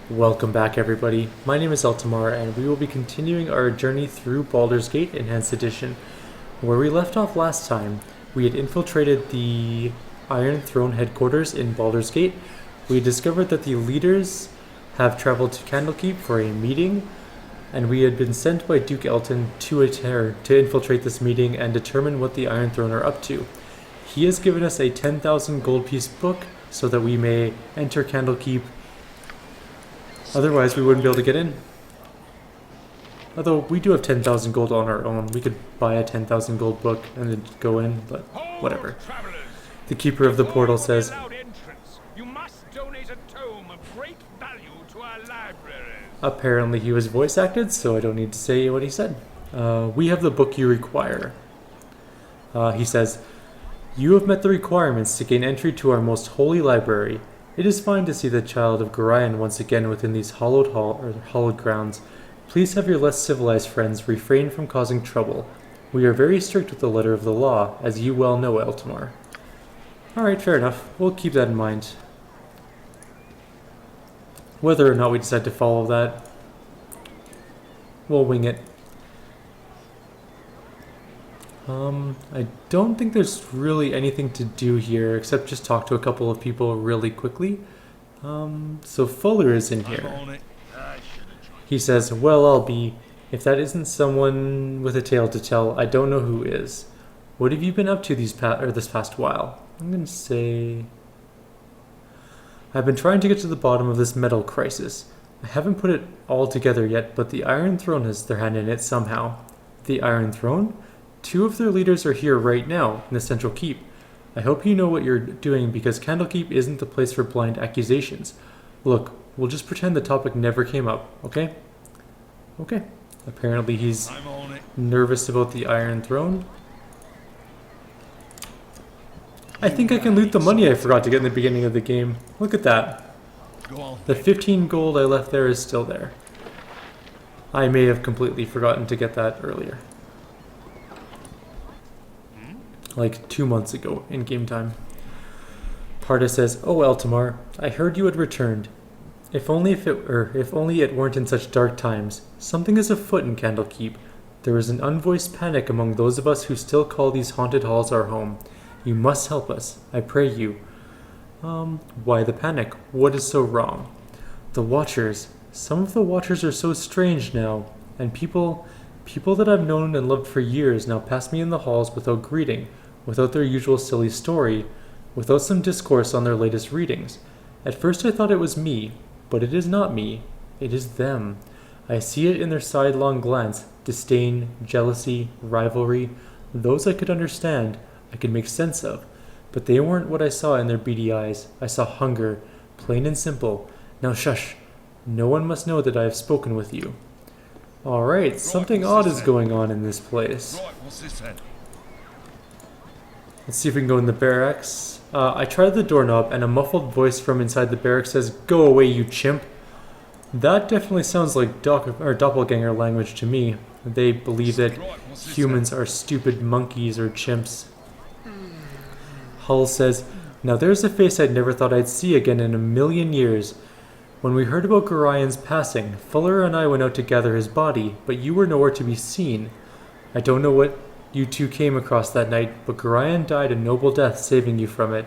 Welcome back, everybody. My name is Eltamar, and we will be continuing our journey through Baldur's Gate Enhanced Edition. Where we left off last time, we had infiltrated the Iron Throne headquarters in Baldur's Gate. We discovered that the leaders have traveled to Candlekeep for a meeting, and we had been sent by Duke Elton to infiltrate this meeting and determine what the Iron Throne are up to. He has given us a 10,000 gold piece book so that we may enter Candlekeep. Otherwise, we wouldn't be able to get in. Although, we do have 10,000 gold on our own. We could buy a 10,000 gold book and then go in, but whatever. The keeper of the portal says, "You must donate a tome of great value to our library." apparently he was voice acted, so I don't need to say what he said. We have the book you require. He says, "You have met the requirements to gain entry to our most holy library. It is fine to see the child of Gorion once again within these hallowed grounds. Please have your less civilized friends refrain from causing trouble. We are very strict with the letter of the law, as you well know, Eltamar." Alright, fair enough. We'll keep that in mind. Whether or not we decide to follow that, we'll wing it. I don't think there's really anything to do here except just talk to a couple of people really quickly. So Fuller is in here. He says, "Well, I'll be. If that isn't someone with a tale to tell, I don't know who is. What have you been up to this past while?" I'm gonna say, "I've been trying to get to the bottom of this metal crisis. I haven't put it all together yet, but the Iron Throne has their hand in it somehow." "The Iron Throne? Two of their leaders are here right now, in the central keep. I hope you know what you're doing, because Candlekeep isn't the place for blind accusations. Look, we'll just pretend the topic never came up, okay?" Okay. Apparently he's nervous about the Iron Throne. I think I can loot the money I forgot to get in the beginning of the game. Look at that. The 15 gold I left there is still there. I may have completely forgotten to get that earlier. Like 2 months ago in game time. Parta says, "Oh, Eltamar, I heard you had returned. If only it weren't in such dark times. Something is afoot in Candlekeep. There is an unvoiced panic among those of us who still call these haunted halls our home. You must help us. I pray you." Why the panic? What is so wrong?" "The Watchers. Some of the Watchers are so strange now, and people that I've known and loved for years now pass me in the halls without greeting, without their usual silly story, without some discourse on their latest readings. At first I thought it was me, but it is not me. It is them. I see it in their sidelong glance, disdain, jealousy, rivalry. Those I could understand, I could make sense of, but they weren't what I saw in their beady eyes. I saw hunger, plain and simple. Now shush. No one must know that I have spoken with you." Alright, something odd is going on in this place. Let's see if we can go in the barracks. I tried the doorknob, and a muffled voice from inside the barracks says, "Go away, you chimp." That definitely sounds like doppelganger language to me. They believe that humans are stupid monkeys or chimps. Hull says, "Now there's a face I'd never thought I'd see again in a million years. When we heard about Gorion's passing, Fuller and I went out to gather his body, but you were nowhere to be seen. I don't know what you two came across that night, but Gorion died a noble death saving you from it.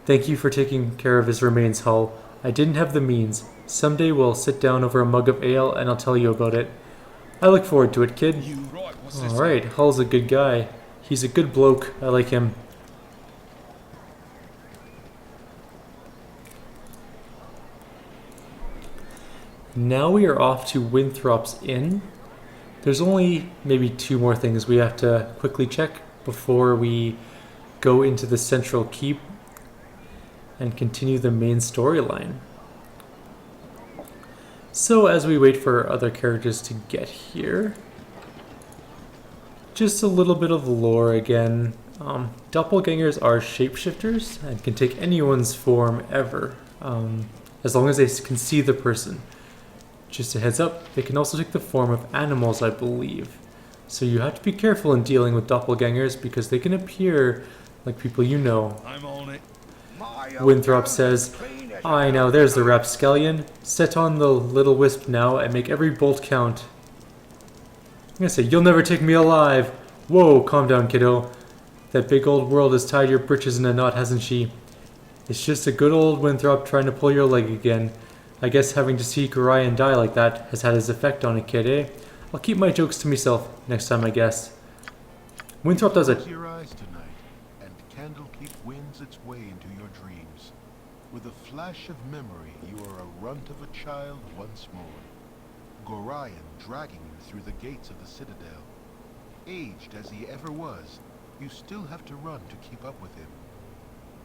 Thank you for taking care of his remains, Hull. I didn't have the means. Someday we'll sit down over a mug of ale and I'll tell you about it. I look forward to it, kid." Alright, Hull's a good guy. He's a good bloke. I like him. Now we are off to Winthrop's Inn. There's only maybe 2 more things we have to quickly check before we go into the central keep and continue the main storyline. So as we wait for other characters to get here, just a little bit of lore again. Doppelgangers are shapeshifters and can take anyone's form ever, as long as they can see the person. Just a heads up, they can also take the form of animals, I believe. So you have to be careful in dealing with doppelgangers because they can appear like people you know. I'm on it. Winthrop says, Aye, now there's the rapscallion. Set on the little wisp now and make every bolt count. I'm gonna say, you'll never take me alive. Whoa, calm down, kiddo. That big old world has tied your britches in a knot, hasn't she? It's just a good old Winthrop trying to pull your leg again. I guess having to see Gorion die like that has had its effect on a kid, eh? I'll keep my jokes to myself next time, I guess. Winthrop does it. Close your eyes tonight, and Candlekeep wins its way into your dreams. With a flash of memory, you are a runt of a child once more. Gorion dragging you through the gates of the Citadel. Aged as he ever was, you still have to run to keep up with him.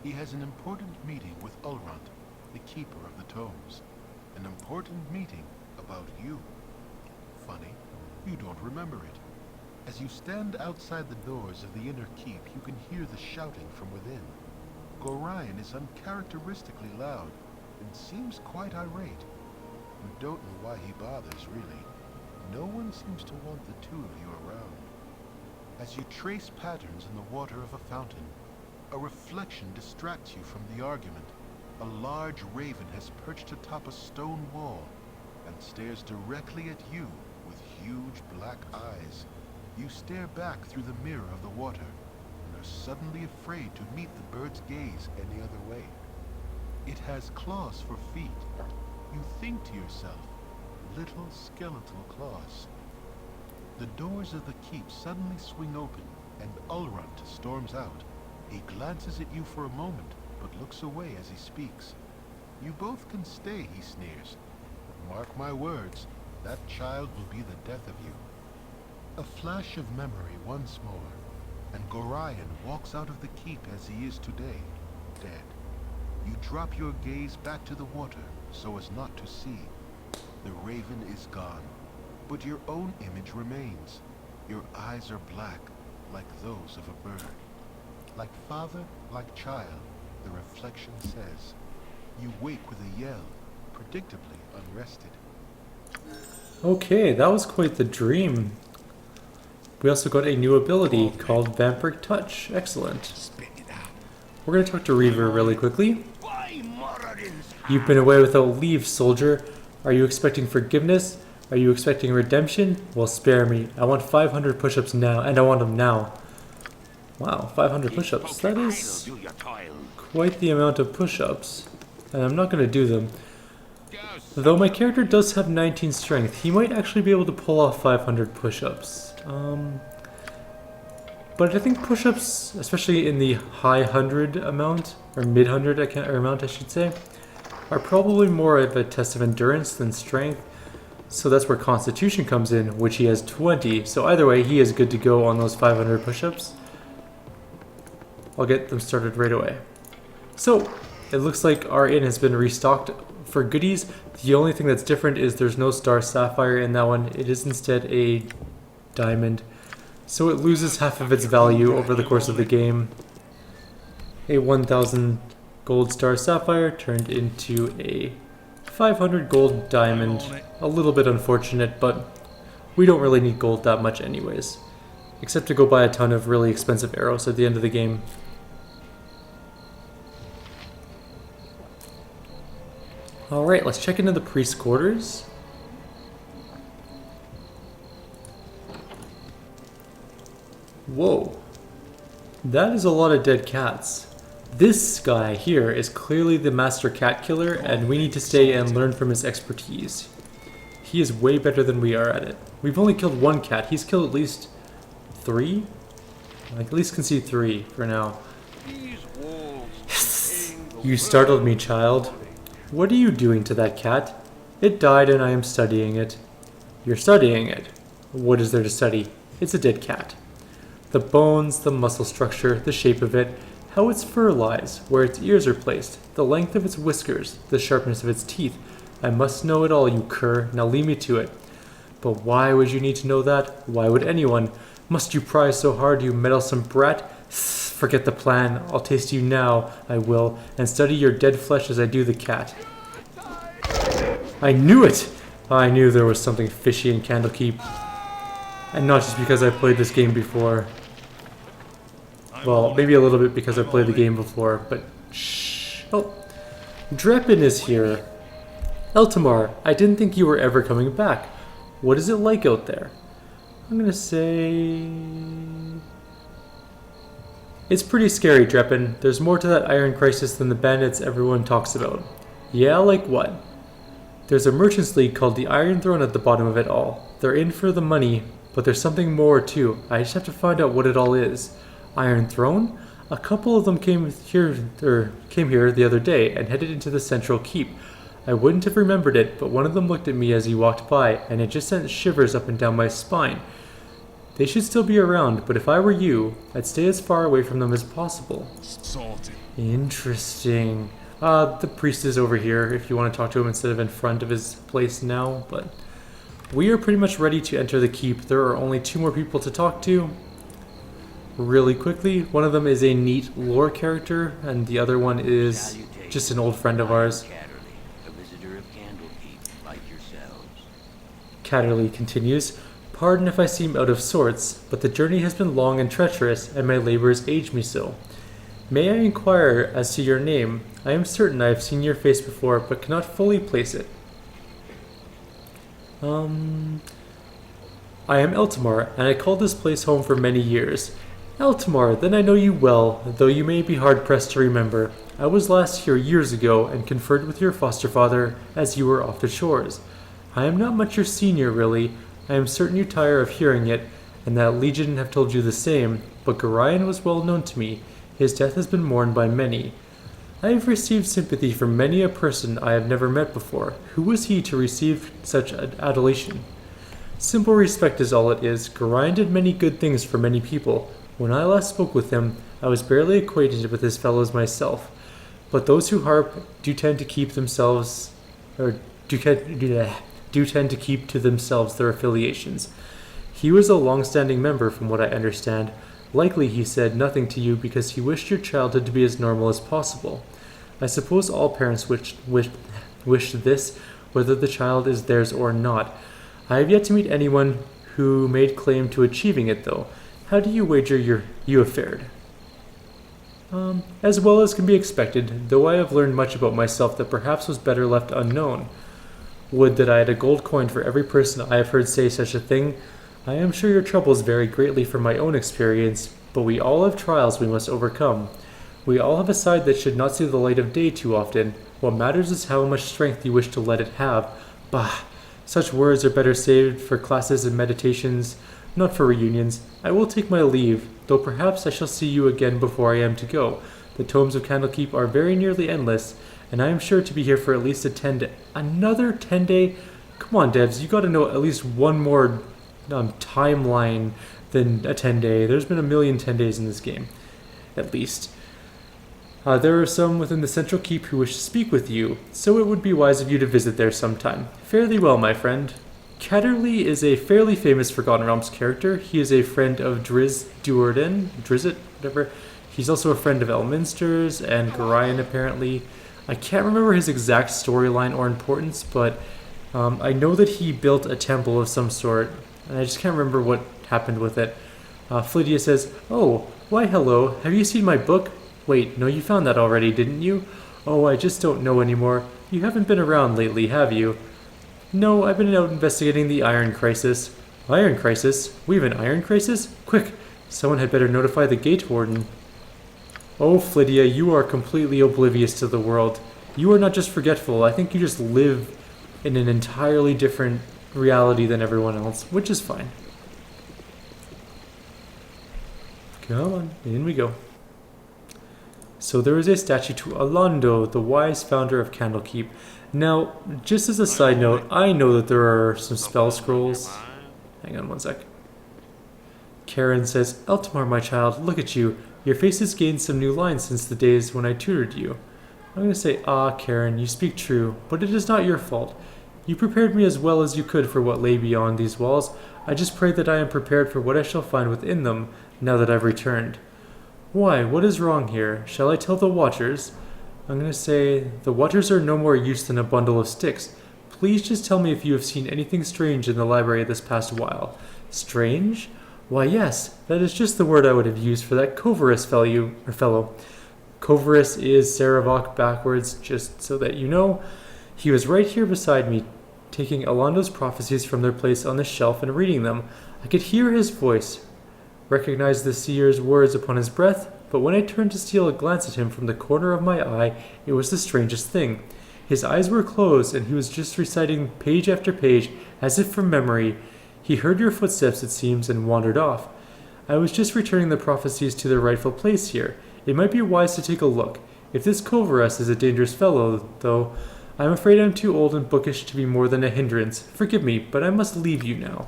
He has an important meeting with Ulront, the Keeper of the Tomes. An important meeting about you. Funny, you don't remember it. As you stand outside the doors of the inner keep, you can hear the shouting from within. Gorion is uncharacteristically loud and seems quite irate. You don't know why he bothers, really. No one seems to want the two of you around. As you trace patterns in the water of a fountain, a reflection distracts you from the argument. A large raven has perched atop a stone wall and stares directly at you with huge black eyes. You stare back through the mirror of the water and are suddenly afraid to meet the bird's gaze any other way. It has claws for feet. You think to yourself, little skeletal claws. The doors of the keep suddenly swing open and Ulront storms out. He glances at you for a moment, but looks away as he speaks. You both can stay, he sneers. But mark my words, that child will be the death of you. A flash of memory once more, and Gorion walks out of the keep as he is today, dead. You drop your gaze back to the water so as not to see. The raven is gone, but your own image remains. Your eyes are black, like those of a bird. Like father, like child, the reflection says. You wake with a yell, predictably unrested. Okay, that was quite the dream. We also got a new ability called Vampiric Touch. Excellent. We're going to talk to Reaver really quickly. You've been away without leave, soldier. Are you expecting forgiveness? Are you expecting redemption? Well, spare me. I want 500 push-ups now, and I want them now. Wow, 500 push-ups. That is quite the amount of push-ups. And I'm not going to do them. Though my character does have 19 strength, he might actually be able to pull off 500 push-ups. But I think push-ups, especially in the high 100 amount, or mid-100 amount I should say, are probably more of a test of endurance than strength. So that's where Constitution comes in, which he has 20. So either way, he is good to go on those 500 push-ups. I'll get them started right away. So, it looks like our inn has been restocked for goodies. The only thing that's different is there's no Star Sapphire in that one. It is instead a diamond. So it loses half of its value over the course of the game. A 1000 gold Star Sapphire turned into a 500 gold diamond. A little bit unfortunate, but we don't really need gold that much anyways. Except to go buy a ton of really expensive arrows at the end of the game. Alright, let's check into the priest's quarters. Whoa. That is a lot of dead cats. This guy here is clearly the master cat killer, and we need to stay and learn from his expertise. He is way better than we are at it. We've only killed one cat. He's killed at least 3? I at least can see 3 for now. You startled me, child. What are you doing to that cat? It died and I am studying it. You're studying it? What is there to study? It's a dead cat. The bones, the muscle structure, the shape of it, how its fur lies, where its ears are placed, the length of its whiskers, the sharpness of its teeth. I must know it all, you cur. Now leave me to it. But why would you need to know that? Why would anyone? Must you pry so hard, you meddlesome brat? Forget the plan. I'll taste you now, I will, and study your dead flesh as I do the cat. I knew it! I knew there was something fishy in Candlekeep. And not just because I played this game before. Well, maybe a little bit because I played the game before, but shh. Oh, Dreppin is here. Eltamar, I didn't think you were ever coming back. What is it like out there? I'm gonna say... It's pretty scary, Dreppin. There's more to that iron crisis than the bandits everyone talks about. Yeah, like what? There's a merchants league called the Iron Throne at the bottom of it all. They're in for the money, but there's something more too. I just have to find out what it all is. Iron Throne? A couple of them came here the other day and headed into the central keep. I wouldn't have remembered it, but one of them looked at me as he walked by, and it just sent shivers up and down my spine. They should still be around, but if I were you, I'd stay as far away from them as possible. Salty. Interesting. The priest is over here if you want to talk to him instead of in front of his place now, but we are pretty much ready to enter the keep. There are only 2 more people to talk to. Really quickly, one of them is a neat lore character, and the other one is just an old friend of ours. A visitor of Candlekeep, like yourselves. Catterley continues, Pardon if I seem out of sorts, but the journey has been long and treacherous, and my labors age me so. May I inquire as to your name? I am certain I have seen your face before, but cannot fully place it. I am Eltamar, and I called this place home for many years. Eltamar, then I know you well, though you may be hard-pressed to remember. I was last here years ago, and conferred with your foster father as you were off the shores. I am not much your senior, really. I am certain you tire of hearing it, and that Legion have told you the same, but Gorion was well known to me. His death has been mourned by many. I have received sympathy from many a person I have never met before. Who was he to receive such adulation? Simple respect is all it is. Gorion did many good things for many people. When I last spoke with him, I was barely acquainted with his fellows myself. But those who harp do tend to keep themselves, or do tend to keep to themselves their affiliations. He was a long-standing member, from what I understand. Likely he said nothing to you because he wished your childhood to be as normal as possible. I suppose all parents wish this, whether the child is theirs or not. I have yet to meet anyone who made claim to achieving it, though. How do you wager you have fared? As well as can be expected, though I have learned much about myself that perhaps was better left unknown. Would that I had a gold coin for every person I have heard say such a thing. I am sure your troubles vary greatly from my own experience, but we all have trials we must overcome. We all have a side that should not see the light of day too often. What matters is how much strength you wish to let it have. Bah! Such words are better saved for classes and meditations, not for reunions. I will take my leave, though perhaps I shall see you again before I am to go. The tomes of Candlekeep are very nearly endless, and I am sure to be here for at least another 10-day. Come on, devs, you got to know at least one more timeline than a 10-day. There's been a million 10 days in this game, at least. There are some within the central keep who wish to speak with you, so it would be wise of you to visit there sometime. Fare thee well, my friend. Catterley is a fairly famous Forgotten Realms character. He is a friend of Drizzt, whatever. He's also a friend of Elminster's and Gorion, apparently. I can't remember his exact storyline or importance, but I know that he built a temple of some sort, and I just can't remember what happened with it. Flydia says, Oh, why hello, have you seen my book? Wait, no, you found that already, didn't you? Oh, I just don't know anymore. You haven't been around lately, have you? No, I've been out investigating the Iron Crisis. Iron Crisis? We have an Iron Crisis? Quick, someone had better notify the Gate Warden. Oh, Flydia, you are completely oblivious to the world. You are not just forgetful, I think you just live in an entirely different reality than everyone else, which is fine. Come on, in we go. So there is a statue to Alondo, the wise founder of Candlekeep. Now, just as a side note, I know that there are some spell scrolls. Hang on one sec. Karen says, Eltamar, my child, look at you. Your face has gained some new lines since the days when I tutored you. I'm going to say, Karen, you speak true, but it is not your fault. You prepared me as well as you could for what lay beyond these walls. I just pray that I am prepared for what I shall find within them, now that I've returned. Why, what is wrong here? Shall I tell the Watchers? I'm going to say, the Watchers are no more use than a bundle of sticks. Please just tell me if you have seen anything strange in the library this past while. Strange? Why, yes, that is just the word I would have used for that Coverous fellow. Kovaris is Saravok backwards, just so that you know. He was right here beside me, taking Alando's prophecies from their place on the shelf and reading them. I could hear his voice, recognize the seer's words upon his breath, but when I turned to steal a glance at him from the corner of my eye, it was the strangest thing. His eyes were closed, and he was just reciting page after page, as if from memory. He heard your footsteps, it seems, and wandered off. I was just returning the prophecies to their rightful place here. It might be wise to take a look. If this Kovaras is a dangerous fellow, though, I'm afraid I'm too old and bookish to be more than a hindrance. Forgive me, but I must leave you now.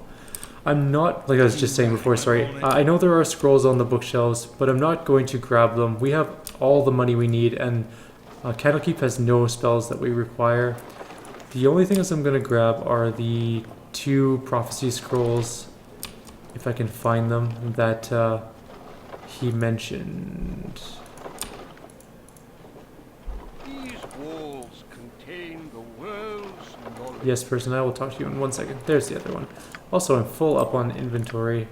I'm not, like I was just saying before, sorry. I know there are scrolls on the bookshelves, but I'm not going to grab them. We have all the money we need, and Candlekeep has no spells that we require. The only things I'm going to grab are the 2 prophecy scrolls, if I can find them, that he mentioned. These walls contain the world's knowledge. Yes, person, I will talk to you in 1 second. There's the other one. Also, I'm full up on inventory.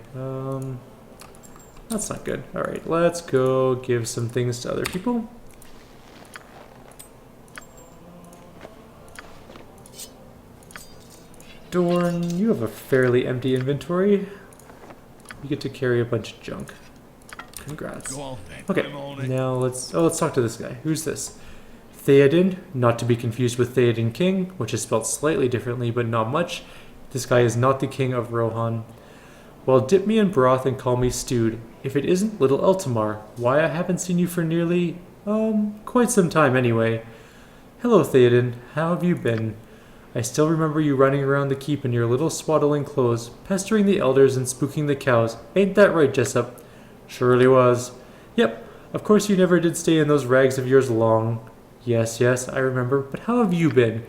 That's not good. Alright, let's go give some things to other people. Dorn, you have a fairly empty inventory. You get to carry a bunch of junk. Congrats. Go on then. Okay, I'm on it. now let's talk to this guy. Who's this? Theoden, not to be confused with Theoden King, which is spelled slightly differently, but not much. This guy is not the king of Rohan. Well, dip me in broth and call me stewed. If it isn't little Eltamar, why I haven't seen you for nearly, quite some time anyway. Hello, Theoden. How have you been? I still remember you running around the keep in your little swaddling clothes, pestering the elders and spooking the cows. Ain't that right, Jessup? Surely was. Yep, of course you never did stay in those rags of yours long. Yes, I remember, but how have you been?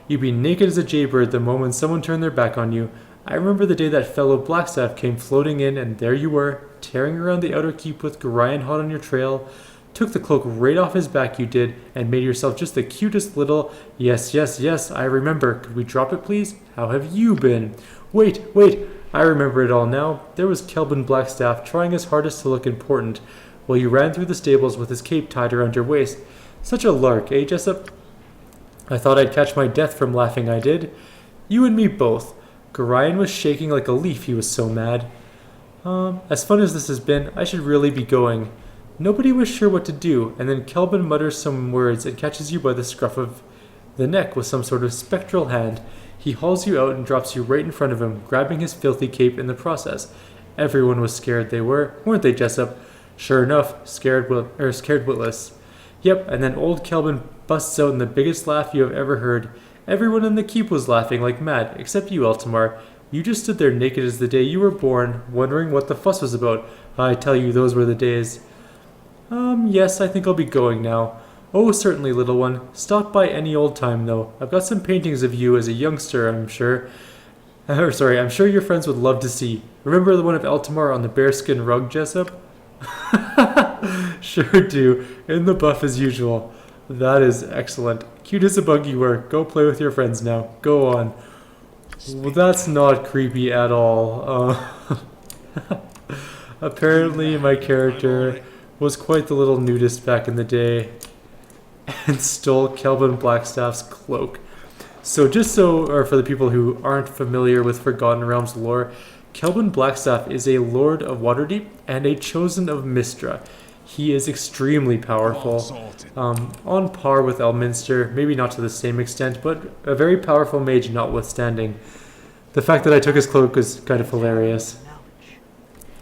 You'd be naked as a jaybird the moment someone turned their back on you. I remember the day that fellow Blackstaff came floating in, and there you were, tearing around the outer keep with Gorion hot on your trail. Took the cloak right off his back, you did, and made yourself just the cutest little... Yes, I remember. Could we drop it, please? How have you been? Wait, I remember it all now. There was Kelvin Blackstaff trying his hardest to look important, while you ran through the stables with his cape tied around your waist. Such a lark, eh, Jessup? I thought I'd catch my death from laughing, I did. You and me both. Gorion was shaking like a leaf, he was so mad. As fun as this has been, I should really be going. Nobody was sure what to do, and then Kelvin mutters some words and catches you by the scruff of the neck with some sort of spectral hand. He hauls you out and drops you right in front of him, grabbing his filthy cape in the process. Everyone was scared, they were, weren't they, Jessup? Sure enough, scared witless. Yep, and then old Kelvin busts out in the biggest laugh you have ever heard. Everyone in the keep was laughing like mad, except you, Eltamar. You just stood there naked as the day you were born, wondering what the fuss was about. I tell you, those were the days. Yes, I think I'll be going now. Oh, certainly, little one. Stop by any old time, though. I've got some paintings of you as a youngster, I'm sure. I'm sure your friends would love to see. Remember the one of Eltamar on the bearskin rug, Jessup? Sure do. In the buff as usual. That is excellent. Cute as a bug you were. Go play with your friends now. Go on. Well, that's not creepy at all. Apparently my character was quite the little nudist back in the day and stole Kelvin Blackstaff's cloak. So for the people who aren't familiar with Forgotten Realms lore, Kelvin Blackstaff is a Lord of Waterdeep and a Chosen of Mystra. He is extremely powerful, on par with Elminster, maybe not to the same extent, but a very powerful mage notwithstanding. The fact that I took his cloak was kind of hilarious.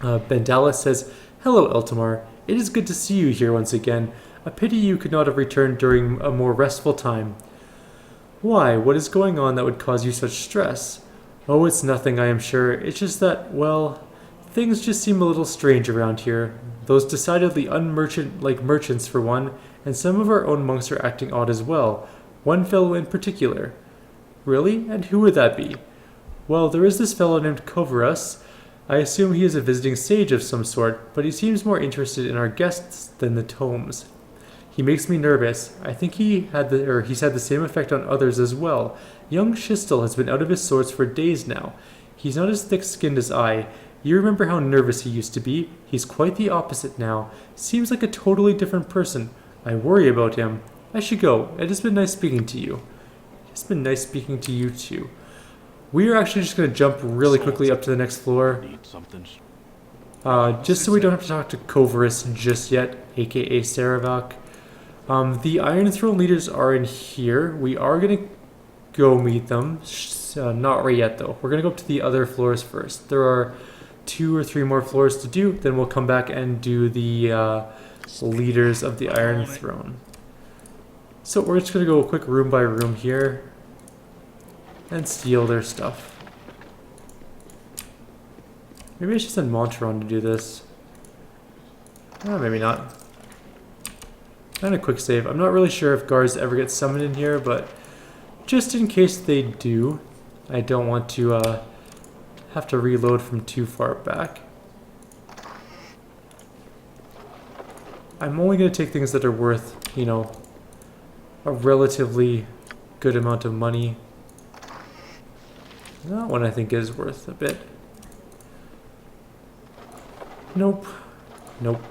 Bendalis says, Hello, Eltamar. It is good to see you here once again. A pity you could not have returned during a more restful time. Why, what is going on that would cause you such stress? Oh, it's nothing, I am sure. It's just that, well, things just seem a little strange around here. Those decidedly unmerchant-like merchants, for one, and some of our own monks are acting odd as well. One fellow in particular. Really? And who would that be? Well, there is this fellow named Kovaras. I assume he is a visiting sage of some sort, but he seems more interested in our guests than the tomes. He makes me nervous. I think he's had the same effect on others as well. Young Shistel has been out of his sorts for days now. He's not as thick-skinned as I. You remember how nervous he used to be? He's quite the opposite now. Seems like a totally different person. I worry about him. I should go. It has been nice speaking to you. It's been nice speaking to you too. We are actually just going to jump really quickly up to the next floor. Need something. Just so we don't have to talk to Kovaris just yet, aka Saravak. The Iron Throne leaders are in here. We are going to go meet them. Not right yet though. We're going to go up to the other floors first. There are 2 or 3 more floors to do. Then we'll come back and do the leaders of the Iron Throne. So we're just going to go quick room by room here and steal their stuff. Maybe I should send Monteron to do this. Maybe not. And a quick save. I'm not really sure if guards ever get summoned in here, but just in case they do, I don't want to have to reload from too far back. I'm only going to take things that are worth, you know, a relatively good amount of money. That one I think is worth a bit. Nope. Nope.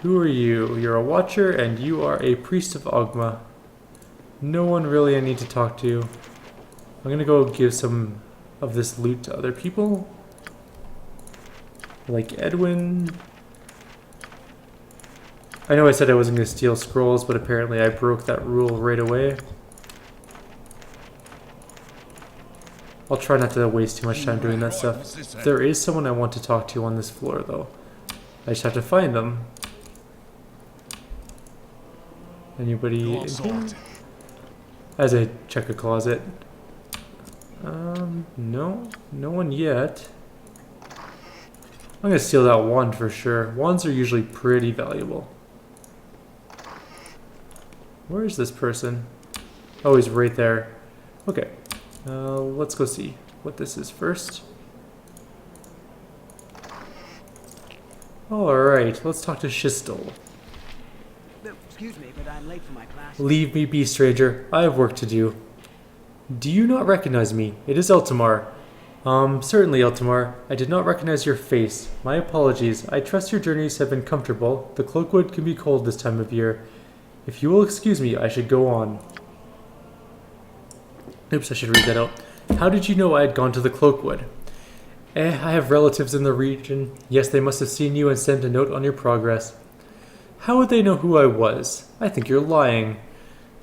Who are you? You're a watcher and you are a priest of Ogma. No one really I need to talk to. I'm gonna go give some of this loot to other people. Like Edwin. I know I said I wasn't gonna steal scrolls, but apparently I broke that rule right away. I'll try not to waste too much time doing that stuff. There is someone I want to talk to on this floor, though. I just have to find them. Anybody in here? As I check a closet. No. No one yet. I'm gonna steal that wand for sure. Wands are usually pretty valuable. Where is this person? Oh, he's right there. Okay. Let's go see what this is first. Alright, let's talk to Shistel. Excuse me, but I'm late for my class. Leave me be, stranger. I have work to do. Do you not recognize me? It is Eltamar. Certainly, Eltamar. I did not recognize your face. My apologies. I trust your journeys have been comfortable. The Cloakwood can be cold this time of year. If you will excuse me, I should go on. Oops, I should read that out. How did you know I had gone to the Cloakwood? I have relatives in the region. Yes, they must have seen you and sent a note on your progress. How would they know who I was? I think you're lying.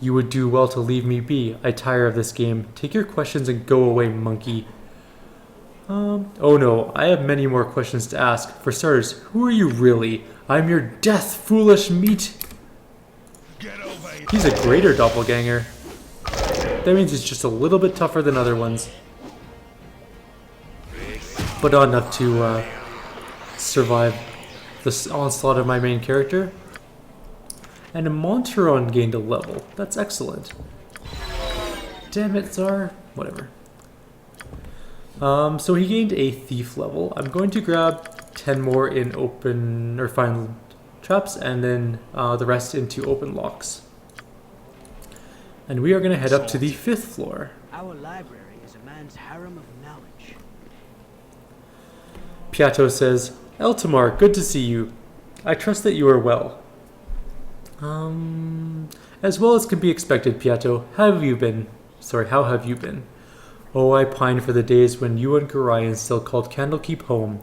You would do well to leave me be. I tire of this game. Take your questions and go away, monkey. Oh no, I have many more questions to ask. For starters, who are you really? I'm your death, foolish meat. He's a greater doppelganger. That means he's just a little bit tougher than other ones. But not enough to survive the onslaught of my main character. And Monteron gained a level. That's excellent. Damn it, Tsar. Whatever. So he gained a thief level. I'm going to grab 10 more in open or find traps and then the rest into open locks. And we are going to head up to the 5th floor. Our library is a man's harem of knowledge. Piato says, Eltamar, good to see you. I trust that you are well. As well as can be expected, Piato. How have you been? Oh, I pine for the days when you and Gorion still called Candlekeep home.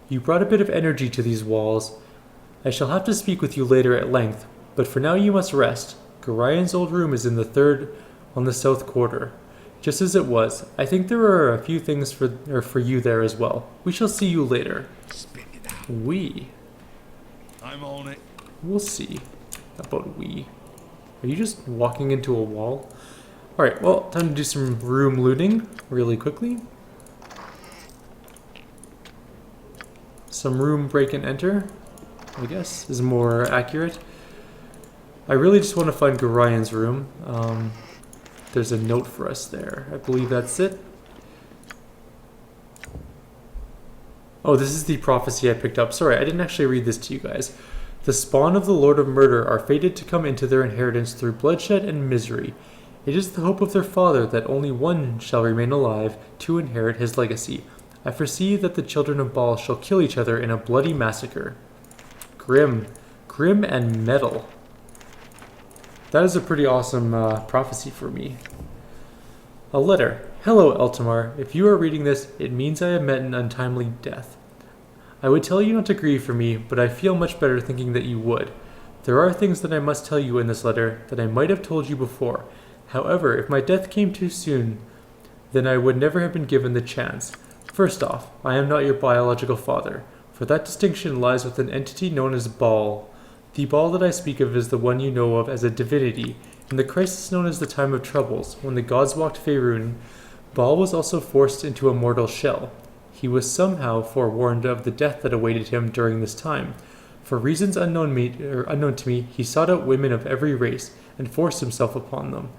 You brought a bit of energy to these walls. I shall have to speak with you later at length, but for now you must rest. Gorion's old room is in the 3rd on the south quarter. Just as it was. I think there are a few things for you there as well. We shall see you later. Spit it out. We. I'm on it. We'll see about we. Are you just walking into a wall? Alright, well, time to do some room looting really quickly. Some room break and enter, I guess, is more accurate. I really just want to find Gorion's room. There's a note for us there. I believe that's it. Oh, this is the prophecy I picked up. Sorry, I didn't actually read this to you guys. The spawn of the Lord of Murder are fated to come into their inheritance through bloodshed and misery. It is the hope of their father that only one shall remain alive to inherit his legacy. I foresee that the children of Baal shall kill each other in a bloody massacre. Grim and metal. that is a pretty awesome prophecy for me. A letter. Hello, Eltamar. If you are reading this, it means I have met an untimely death. I would tell you not to grieve for me, but I feel much better thinking that you would. There are things that I must tell you in this letter that I might have told you before. However, if my death came too soon, then I would never have been given the chance. First off, I am not your biological father, for that distinction lies with an entity known as Baal. The Baal that I speak of is the one you know of as a divinity. In the crisis known as the Time of Troubles, when the gods walked Faerun, Baal was also forced into a mortal shell. He was somehow forewarned of the death that awaited him during this time. For reasons unknown to me, he sought out women of every race and forced himself upon them.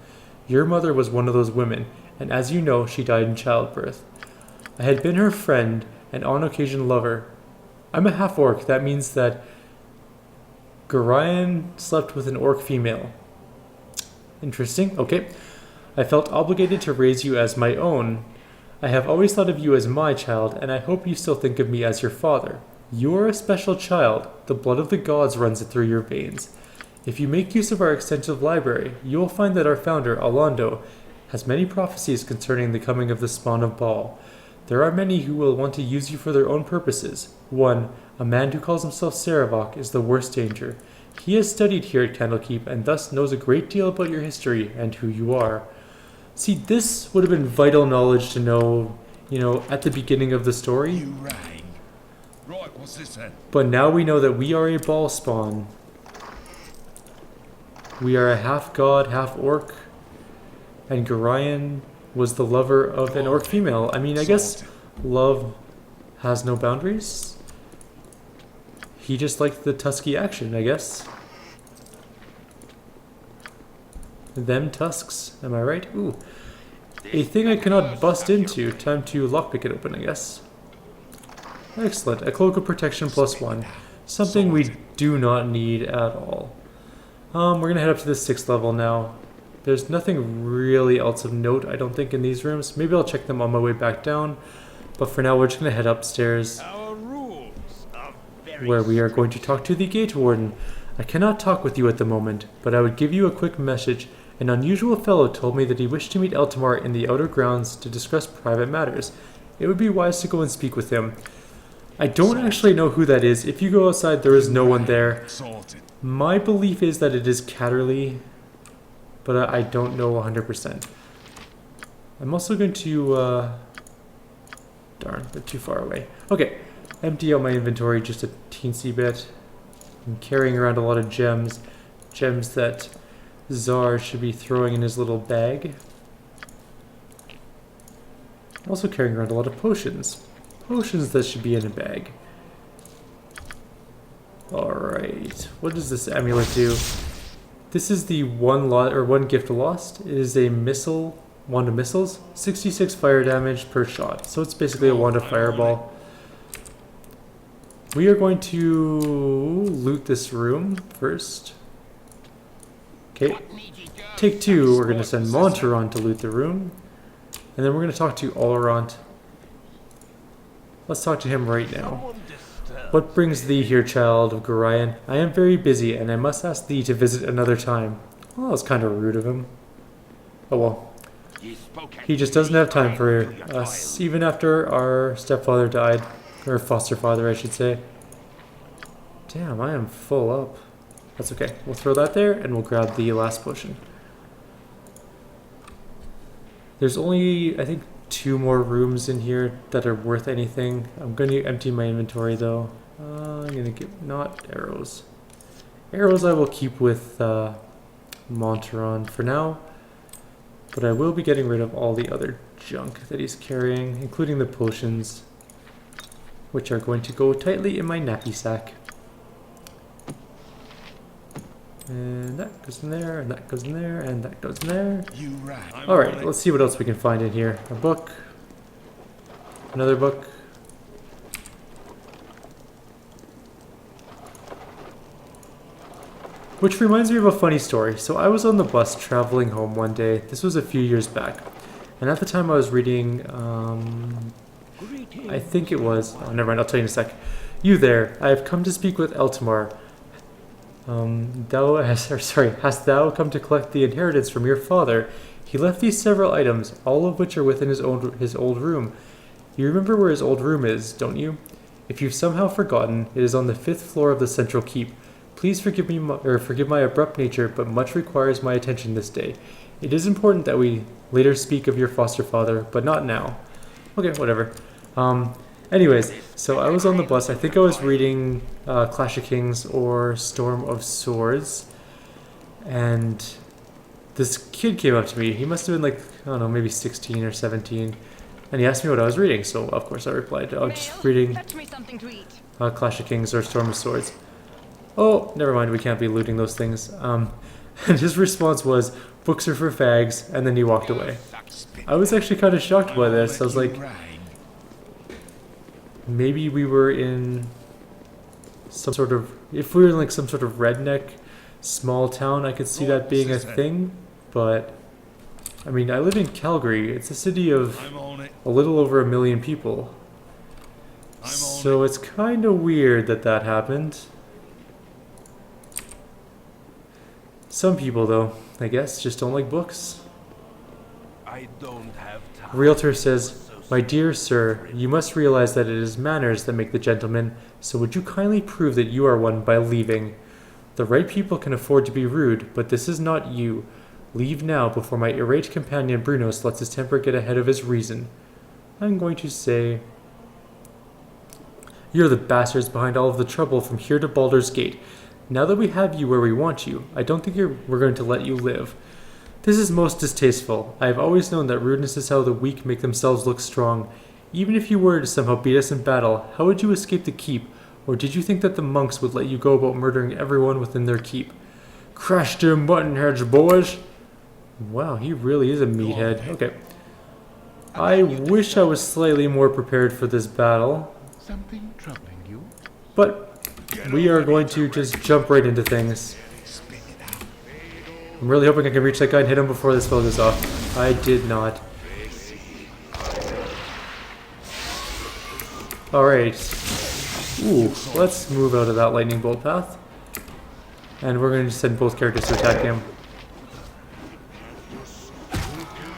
Your mother was one of those women, and as you know, she died in childbirth. I had been her friend and on occasion lover. I'm a half-orc. That means that Gorion slept with an orc female. Interesting. Okay. I felt obligated to raise you as my own. I have always thought of you as my child, and I hope you still think of me as your father. You are a special child. The blood of the gods runs through your veins. If you make use of our extensive library, you will find that our founder, Alando, has many prophecies concerning the coming of the spawn of Baal. There are many who will want to use you for their own purposes. One, a man who calls himself Saravok, is the worst danger. He has studied here at Candlekeep and thus knows a great deal about your history and who you are. See, this would have been vital knowledge to know, at the beginning of the story. You rang. Right, what's this then? But now we know that we are a Baal spawn. We are a half-god, half-orc. And Gorion was the lover of an orc female. I mean, I guess love has no boundaries. He just liked the tusky action, I guess. Them tusks, am I right? Ooh. A thing I cannot bust into. Time to lockpick it open, I guess. Excellent. A cloak of protection +1. Something we do not need at all. We're gonna head up to the 6th level now. There's nothing really else of note, I don't think, in these rooms. Maybe I'll check them on my way back down. But for now, we're just gonna head upstairs, Our rules are very where we are going to talk to the gate warden. I cannot talk with you at the moment, but I would give you a quick message. An unusual fellow told me that he wished to meet Eltamar in the outer grounds to discuss private matters. It would be wise to go and speak with him. I don't actually know who that is. If you go outside, there is no one there. Sorted. My belief is that it is Catterley, but I don't know 100%. I'm also going to, darn, they're too far away. Okay, empty out my inventory just a teensy bit. I'm carrying around a lot of gems. Gems that Czar should be throwing in his little bag. I'm also carrying around a lot of potions. Potions that should be in a bag. Alright, what does this amulet do? This is the one gift lost. It is a wand of missiles, 66 fire damage per shot. So it's basically a wand of fireball. We are going to loot this room first. Okay, take 2, we're going to send Monteron to loot the room. And then we're going to talk to Olorant. Let's talk to him right now. What brings thee here, child of Gorion? I am very busy, and I must ask thee to visit another time. Well, that was kind of rude of him. Oh well. He just doesn't have time for us, even after our stepfather died. Or foster father, I should say. Damn, I am full up. That's okay. We'll throw that there, and we'll grab the last potion. There's only, I think, 2 more rooms in here that are worth anything. I'm going to empty my inventory, though. I'm going to get, not arrows. Arrows I will keep with Monteron for now. But I will be getting rid of all the other junk that he's carrying, including the potions, which are going to go tightly in my nappy sack. And that goes in there, and that goes in there, and that goes in there. You rang. Alright, let's see what else we can find in here. A book. Another book. Which reminds me of a funny story. So I was on the bus traveling home one day. This was a few years back. And at the time I was reading, I think it was, oh never mind, I'll tell you in a sec. You there, I have come to speak with Eltamar. Hast thou come to collect the inheritance from your father? He left these several items, all of which are within his old room. You remember where his old room is, don't you? If you've somehow forgotten, it is on the 5th floor of the central keep. Please forgive my abrupt nature, but much requires my attention this day. It is important that we later speak of your foster father, but not now. Okay, whatever. Anyways, so I was on the bus. I think I was reading Clash of Kings or Storm of Swords, and this kid came up to me. He must have been like, I don't know, maybe 16 or 17, and he asked me what I was reading, so of course I replied, oh, just reading Clash of Kings or Storm of Swords. Oh, never mind, we can't be looting those things. And his response was, books are for fags, and then he walked away. I was actually kind of shocked by this. I was like, maybe we were in some sort of, if we were in like some sort of redneck small town, I could see that being a thing, but I mean, I live in Calgary. It's a city of a little over 1 million people. So it's kind of weird that that happened. Some people, though, I guess, just don't like books. I don't have time. Realtor says, my dear sir, you must realize that it is manners that make the gentleman, so would you kindly prove that you are one by leaving? The right people can afford to be rude, but this is not you. Leave now before my irate companion Brunos lets his temper get ahead of his reason. I'm going to say, you're the bastards behind all of the trouble from here to Baldur's Gate. Now that we have you where we want you, I don't think we're going to let you live. This is most distasteful. I have always known that rudeness is how the weak make themselves look strong. Even if you were to somehow beat us in battle, how would you escape the keep? Or did you think that the monks would let you go about murdering everyone within their keep? Crash them buttonheads, boys! Wow, he really is a meathead. Okay. I wish I was slightly more prepared for this battle. Something troubling you? But we are going to just jump right into things. I'm really hoping I can reach that guy and hit him before this spell goes off. I did not. Alright. Ooh, let's move out of that lightning bolt path. And we're going to send both characters to attack him.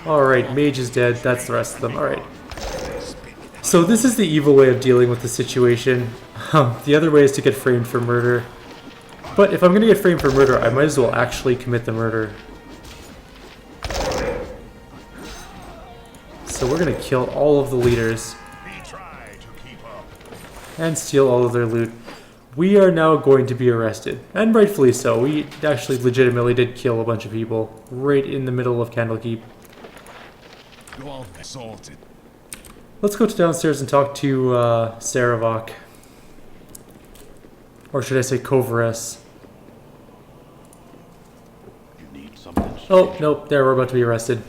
Alright, mage is dead. That's the rest of them. Alright. So this is the evil way of dealing with the situation. The other way is to get framed for murder. But if I'm going to get framed for murder, I might as well actually commit the murder. So we're going to kill all of the leaders. And steal all of their loot. We are now going to be arrested. And rightfully so. We actually legitimately did kill a bunch of people right in the middle of Candlekeep. Go on, sorted. Let's go downstairs and talk to Saravok. Or should I say Kovares? Oh, nope, there, we're about to be arrested.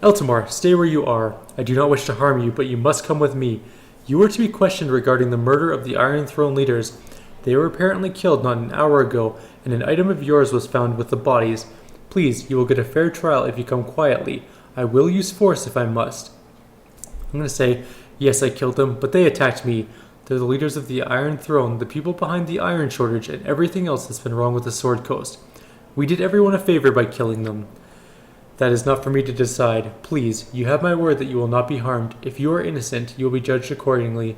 Eltimar, stay where you are. I do not wish to harm you, but you must come with me. You are to be questioned regarding the murder of the Iron Throne leaders. They were apparently killed not an hour ago, and an item of yours was found with the bodies. Please, you will get a fair trial if you come quietly. I will use force if I must. I'm going to say, yes, I killed them, but they attacked me. They're the leaders of the Iron Throne, the people behind the iron shortage, and everything else that's been wrong with the Sword Coast. We did everyone a favor by killing them. That is not for me to decide. Please, you have my word that you will not be harmed. If you are innocent, you will be judged accordingly.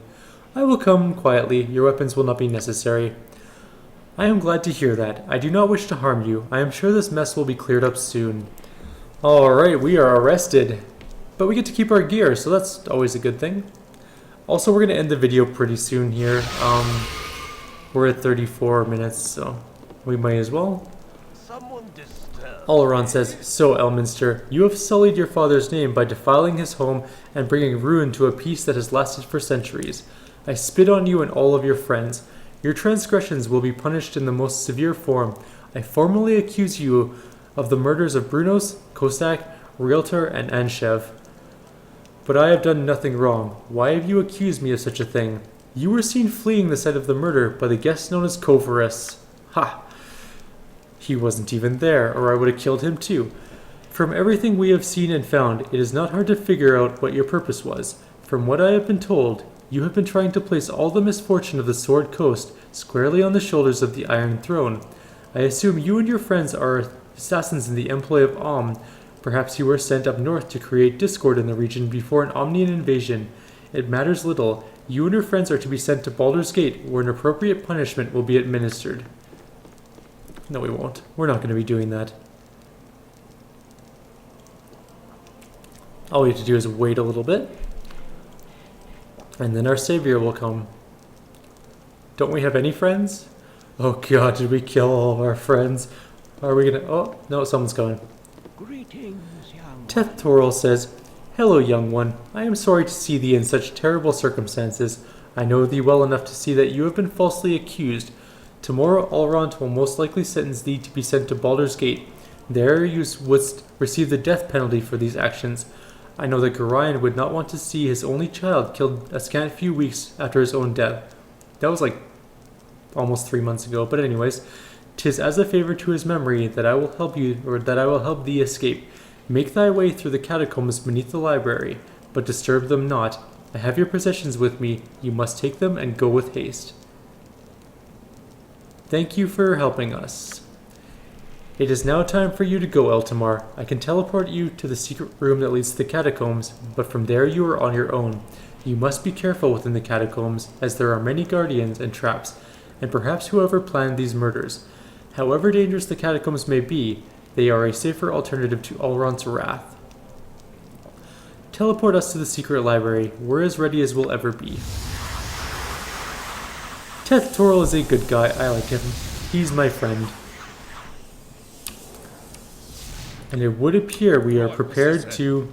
I will come quietly. Your weapons will not be necessary. I am glad to hear that. I do not wish to harm you. I am sure this mess will be cleared up soon. Alright, we are arrested. But we get to keep our gear, so that's always a good thing. Also, we're going to end the video pretty soon here. We're at 34 minutes, so we might as well. Oleron says, so Elminster, you have sullied your father's name by defiling his home and bringing ruin to a peace that has lasted for centuries. I spit on you and all of your friends. Your transgressions will be punished in the most severe form. I formally accuse you of the murders of Brunos, Kosak, Realtor, and Anshev. But I have done nothing wrong. Why have you accused me of such a thing? You were seen fleeing the site of the murder by the guest known as Kovares. Ha! He wasn't even there, or I would have killed him too. From everything we have seen and found, it is not hard to figure out what your purpose was. From what I have been told, you have been trying to place all the misfortune of the Sword Coast squarely on the shoulders of the Iron Throne. I assume you and your friends are assassins in the employ of Om. Perhaps you were sent up north to create discord in the region before an Omnian invasion. It matters little. You and your friends are to be sent to Baldur's Gate, where an appropriate punishment will be administered. No, we won't. We're not going to be doing that. All we have to do is wait a little bit. And then our savior will come. Don't we have any friends? Oh god, did we kill all of our friends? Are we gonna... Oh, no, someone's coming. Greetings, young. Teth Toril says, Hello, young one. I am sorry to see thee in such terrible circumstances. I know thee well enough to see that you have been falsely accused. Tomorrow Elrond will most likely sentence thee to be sent to Baldur's Gate. There you wouldst receive the death penalty for these actions. I know that Gorion would not want to see his only child killed a scant few weeks after his own death. That was like almost 3 months ago, but anyways, 'tis as a favor to his memory that I will help you, or that I will help thee escape. Make thy way through the catacombs beneath the library, but disturb them not. I have your possessions with me. You must take them and go with haste. Thank you for helping us. It is now time for you to go, Eltamar. I can teleport you to the secret room that leads to the catacombs, but from there you are on your own. You must be careful within the catacombs, as there are many guardians and traps, and perhaps whoever planned these murders. However dangerous the catacombs may be, they are a safer alternative to Elrond's wrath. Teleport us to the secret library. We're as ready as we'll ever be. Teth Toril is a good guy. I like him. He's my friend. And it would appear we are prepared to...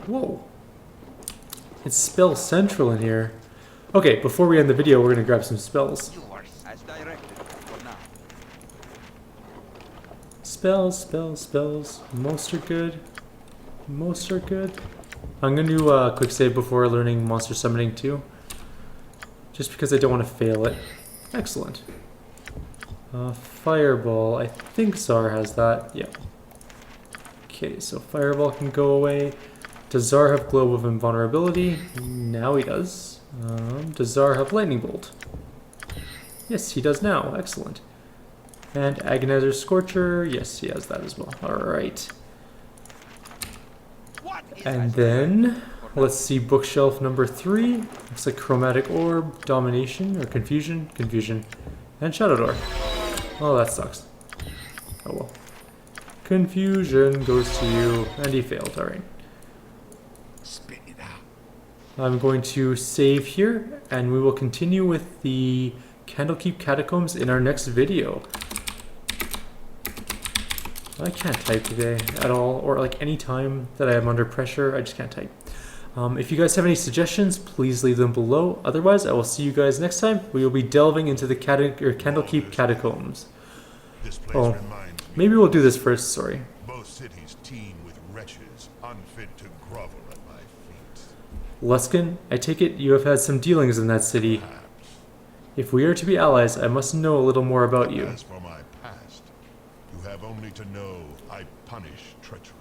Whoa. It's spell central in here. Okay, before we end the video, we're going to grab some spells. As directed for now. Spells, spells, spells. Most are good. Most are good. I'm going to do a quick save before learning monster summoning too. Just because I don't want to fail it. Excellent. Fireball. I think Zar has that. Yeah. Okay, so Fireball can go away. Does Zar have Globe of Invulnerability? Now he does. Does Zar have Lightning Bolt? Yes, he does now. Excellent. And Agonizer Scorcher? Yes, he has that as well. Alright. And then, let's see bookshelf number 3. Looks like Chromatic Orb, Domination, or Confusion? Confusion. And Shadow Door. Oh, that sucks. Oh well. Confusion goes to you, and he failed. Alright. Spit it out. I'm going to save here, and we will continue with the Candlekeep Catacombs in our next video. I can't type today at all, or like any time that I am under pressure, I just can't type. If you guys have any suggestions, please leave them below. Otherwise, I will see you guys next time. We will be delving into the Candlekeep Catacombs. This place Oh, reminds me. maybe we'll do this first, sorry. Both cities teem with wretches unfit to grovel at my feet. Luskin, I take it you have had some dealings in that city. Perhaps. If we are to be allies, I must know a little more about you. As for my past, you have only to know I punish treachery.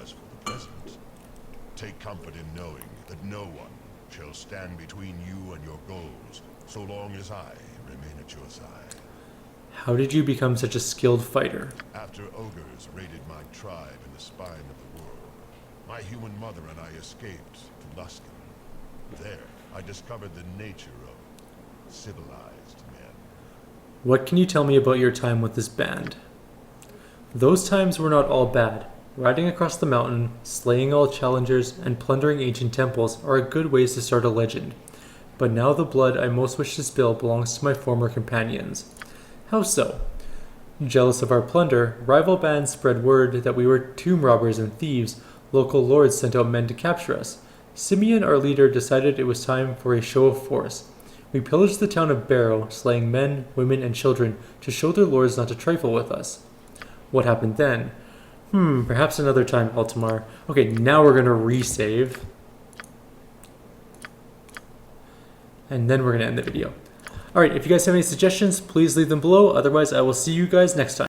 As for the present, take comfort in knowing that no one shall stand between you and your goals, so long as I remain at your side. How did you become such a skilled fighter? After ogres raided my tribe in the spine of the world, my human mother and I escaped to Luskin. There, I discovered the nature of civilized men. What can you tell me about your time with this band? Those times were not all bad. Riding across the mountain, slaying all challengers, and plundering ancient temples are good ways to start a legend. But now the blood I most wish to spill belongs to my former companions. How so? Jealous of our plunder, rival bands spread word that we were tomb robbers and thieves. Local lords sent out men to capture us. Simeon, our leader, decided it was time for a show of force. We pillaged the town of Barrow, slaying men, women, and children to show their lords not to trifle with us. What happened then? Perhaps another time, Altamar. Okay, now we're going to resave. And then we're going to end the video. Alright, if you guys have any suggestions, please leave them below. Otherwise, I will see you guys next time.